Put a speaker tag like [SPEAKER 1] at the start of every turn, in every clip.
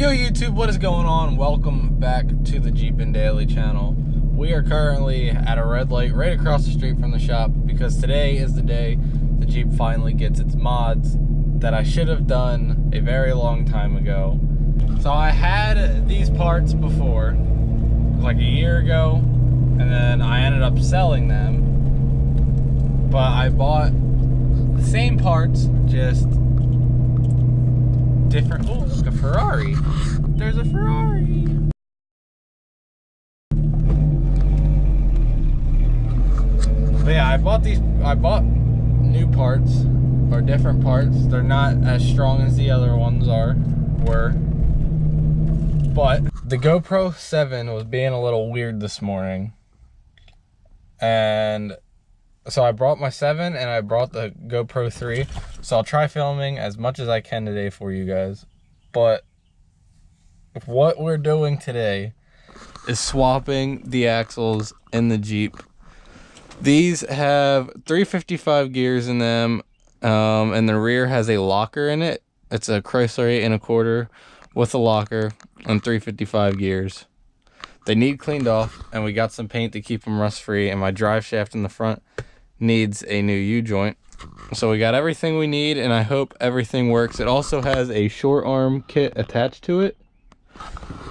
[SPEAKER 1] Yo YouTube, what is going on? Welcome back to the Jeepin' Daily channel. We are currently at a red light right across the street from the shop because today is the day the Jeep finally gets its mods that I should have done a very long time ago. So I had these parts before, like a year ago, and then I ended up selling them. But I bought the same parts, just different. Oh, look, a Ferrari. There's a Ferrari. But yeah, I bought new parts, or different parts. They're not as strong as the other ones were. But the GoPro 7 was being a little weird this morning. And so I brought my 7 and I brought the GoPro 3. So I'll try filming as much as I can today for you guys. But what we're doing today is swapping the axles in the Jeep. These have 355 gears in them, and the rear has a locker in it. It's a Chrysler 8 1/4 with a locker and 355 gears. They need cleaned off, and we got some paint to keep them rust free, and my drive shaft in the front needs a new U-joint. So we got everything we need, and I hope everything works. It also has a short arm kit attached to it.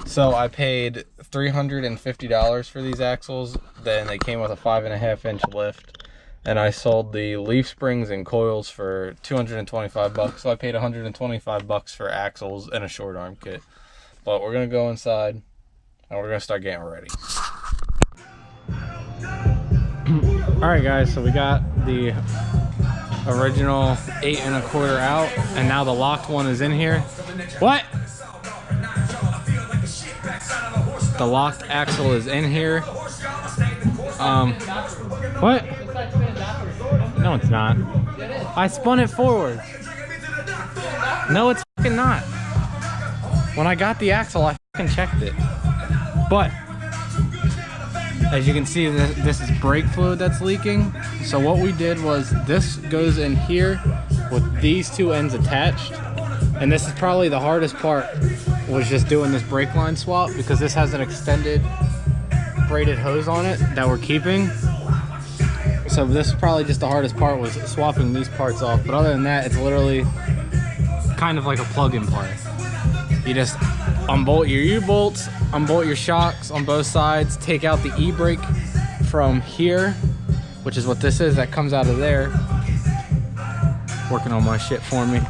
[SPEAKER 1] So I paid $350 for these axles. Then they came with a 5.5 inch lift, and I sold the leaf springs and coils for 225 bucks. So I paid 125 bucks for axles and a short arm kit. But we're gonna go inside and we're gonna start getting ready. All right guys, so we got the original 8 1/4 out, and now the locked one is in here. What? The locked axle is in here. What? No, it's not. I spun it forward. No, it's fucking not. When I got the axle, I fucking checked it. But as you can see, this is brake fluid that's leaking. So what we did was, this goes in here with these two ends attached. And this is probably the hardest part, was just doing this brake line swap, because this has an extended braided hose on it that we're keeping. So this is probably just the hardest part, was swapping these parts off. But other than that, it's literally kind of like a plug-in part. You just unbolt your U-bolts, unbolt your shocks on both sides, take out the e-brake from here, which is what this is, that comes out of there. Working on my shit for me.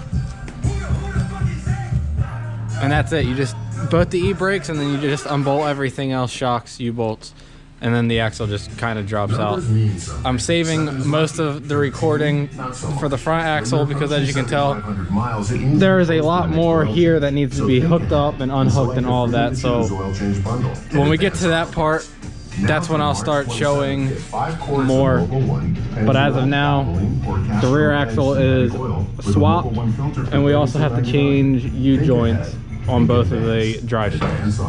[SPEAKER 1] And that's it. You just bolt the e-brakes, and then you just unbolt everything else, shocks, U-bolts, and then the axle just kind of drops out. I'm saving most of the recording for the front axle because, as you can tell, there is a lot more here that needs to be hooked up and unhooked and all of that. So when we get to that part, that's when I'll start showing more. But as of now, the rear axle is swapped, and we also have to change U-joints on both of the drive shafts.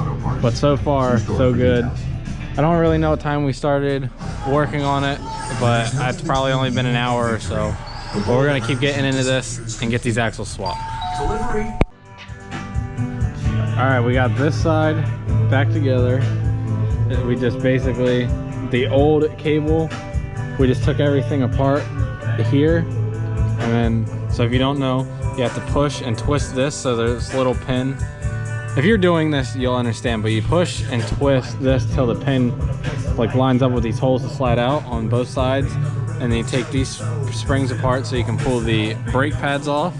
[SPEAKER 1] But so far, so good. I don't really know what time we started working on it, but it's probably only been an hour or so. But we're gonna keep getting into this and get these axles swapped. All right, we got this side back together. We just basically, the old cable, we just took everything apart here. And then, so if you don't know, you have to push and twist this, so there's this little pin. If you're doing this, you'll understand, but you push and twist this till the pin like lines up with these holes to slide out on both sides. And then you take these springs apart so you can pull the brake pads off.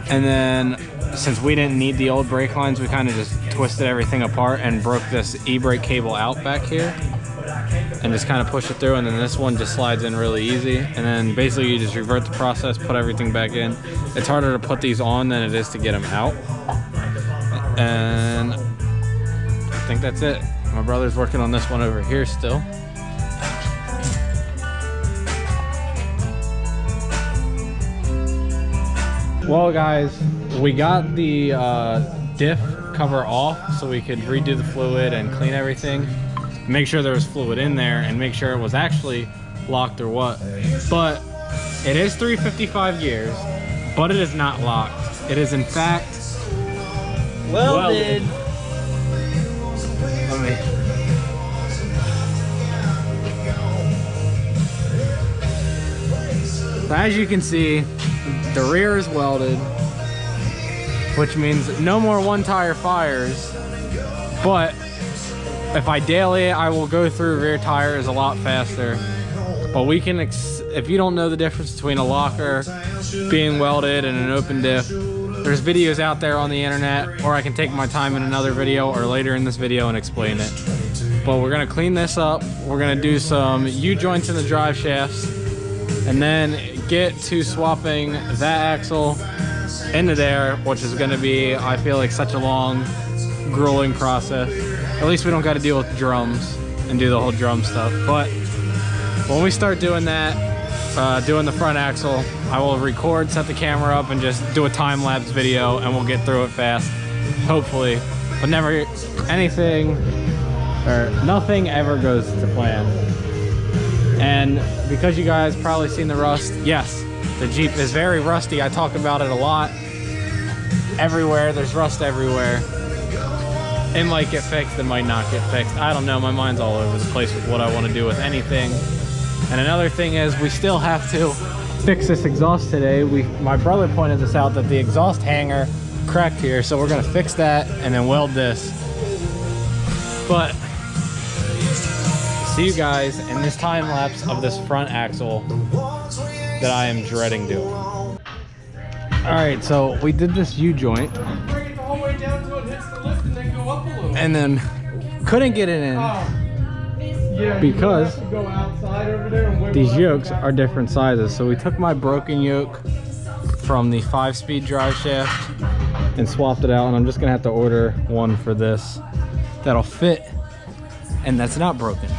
[SPEAKER 1] And then, since we didn't need the old brake lines, we kind of just twisted everything apart and broke this e-brake cable out back here. And just kind of push it through, and then this one just slides in really easy. And then basically you just revert the process, put everything back in. It's harder to put these on than it is to get them out. And I think that's it. My brother's working on this one over here still. Well guys, we got the diff cover off so we could redo the fluid and clean everything. Make sure there was fluid in there and make sure it was actually locked or what. But it is 355 gears, but it is not locked. It is in fact
[SPEAKER 2] Welded.
[SPEAKER 1] Let me. So as you can see, the rear is welded, which means no more one tire fires. But if I daily it, I will go through rear tires a lot faster. But we can, if you don't know the difference between a locker being welded and an open diff, there's videos out there on the internet, or I can take my time in another video or later in this video and explain it. But we're gonna clean this up. We're gonna do some U-joints in the drive shafts, and then get to swapping that axle into there, which is gonna be, I feel like, such a long, grueling process. At least we don't gotta deal with drums and do the whole drum stuff. But when we start doing that, doing the front axle, I will record, set the camera up, and just do a time-lapse video, and we'll get through it fast, hopefully. But never, nothing ever goes to plan. And because you guys probably seen the rust, yes, the Jeep is very rusty. I talk about it a lot. Everywhere, there's rust everywhere. It might get fixed, it might not get fixed. I don't know, my mind's all over the place with what I want to do with anything. And another thing is, we still have to fix this exhaust today. My brother pointed this out, that the exhaust hanger cracked here, so we're gonna fix that and then weld this. But see you guys in this time lapse of this front axle that I am dreading doing. All right, so we did this U-joint, and then couldn't get it in because these yokes are different sizes. So we took my broken yoke from the 5-speed drive shaft and swapped it out, and I'm just gonna have to order one for this that'll fit and that's not broken.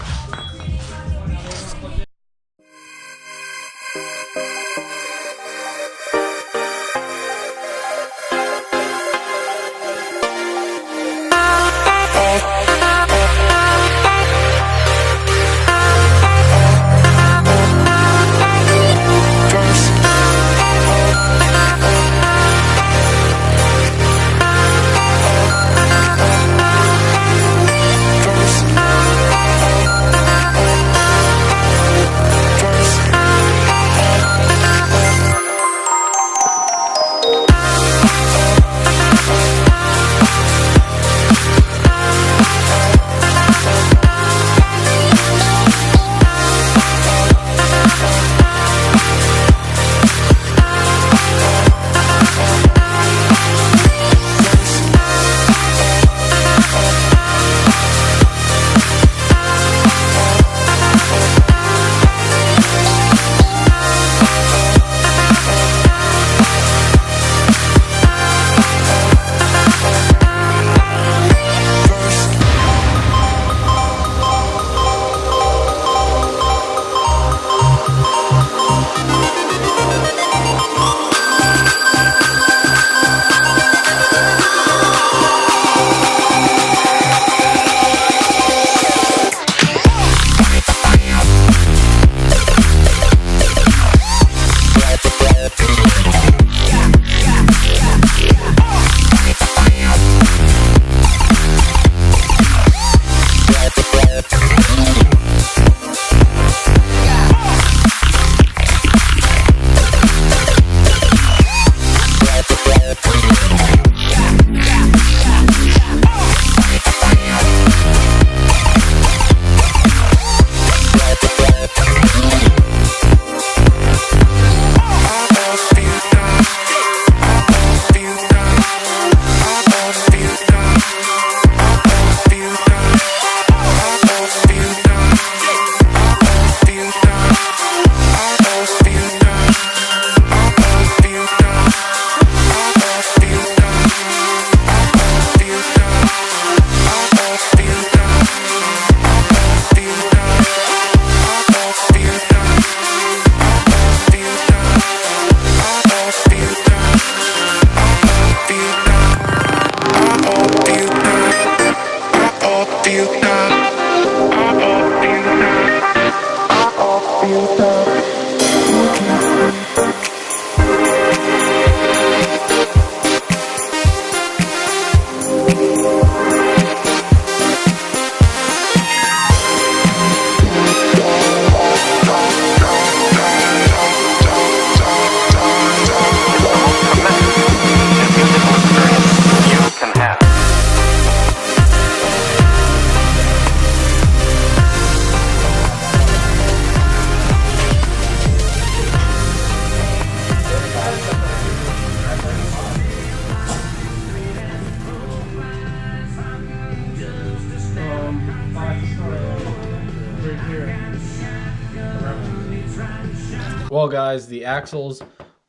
[SPEAKER 1] Well guys, the axles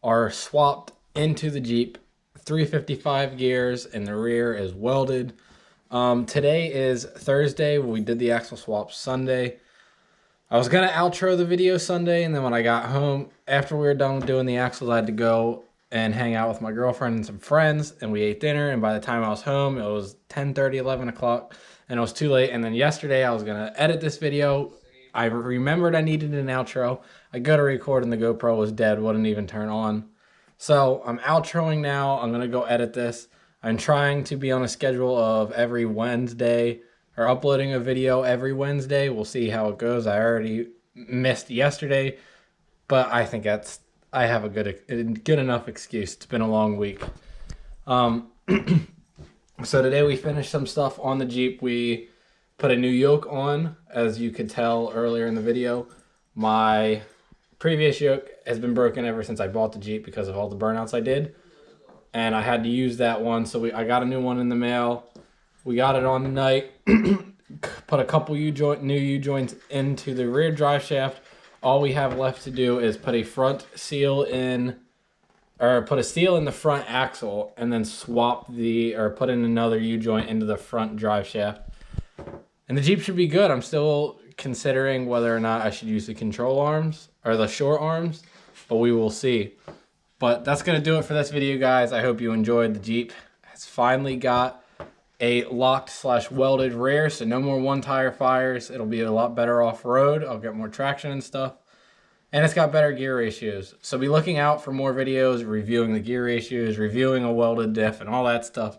[SPEAKER 1] are swapped into the Jeep. 355 gears and the rear is welded. Today is Thursday. We did the axle swap Sunday. I was gonna outro the video Sunday, and then when I got home, after we were done doing the axles, I had to go and hang out with my girlfriend and some friends, and we ate dinner, and by the time I was home, it was 10:30, 11 o'clock, and it was too late. And then yesterday, I was gonna edit this video. I remembered I needed an outro. I go to record, and the GoPro was dead, wouldn't even turn on. So I'm outroing now. I'm gonna go edit this. I'm trying to be on a schedule of every Wednesday, or uploading a video every Wednesday. We'll see how it goes. I already missed yesterday, but I think I have a good enough excuse. It's been a long week. So today we finished some stuff on the Jeep. We put a new yoke on, as you could tell earlier in the video. My previous yoke has been broken ever since I bought the Jeep because of all the burnouts I did, and I had to use that one. So I got a new one in the mail. We got it on tonight. Put a couple new U-joints into the rear drive shaft. All we have left to do is put a front seal in, or put a seal in the front axle, and then put in another U-joint into the front drive shaft. And the Jeep should be good. I'm still considering whether or not I should use the control arms or the short arms, but we will see. But that's gonna do it for this video, guys. I hope you enjoyed. The Jeep has finally got a locked/welded rear, so no more one tire fires. It'll be a lot better off-road. I'll get more traction and stuff. And it's got better gear ratios. So be looking out for more videos reviewing the gear ratios, reviewing a welded diff, and all that stuff.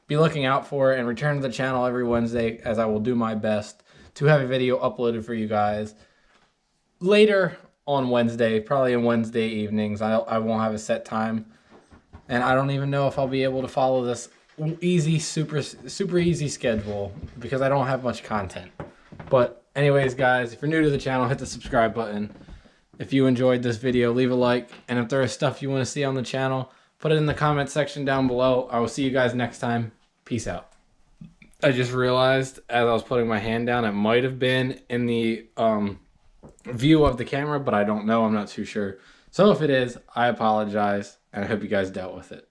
[SPEAKER 1] Be looking out for it, and return to the channel every Wednesday, as I will do my best to have a video uploaded for you guys later on Wednesday, probably in Wednesday evenings. I won't have a set time, and I don't even know if I'll be able to follow this super easy schedule because I don't have much content. But anyways, guys, if you're new to the channel, hit the subscribe button. If you enjoyed this video, leave a like, and if there is stuff you want to see on the channel, put it in the comment section down below. I will see you guys next time. Peace out. I just realized as I was putting my hand down, it might have been in the view of the camera, but I don't know. I'm not too sure. So if it is, I apologize, and I hope you guys dealt with it.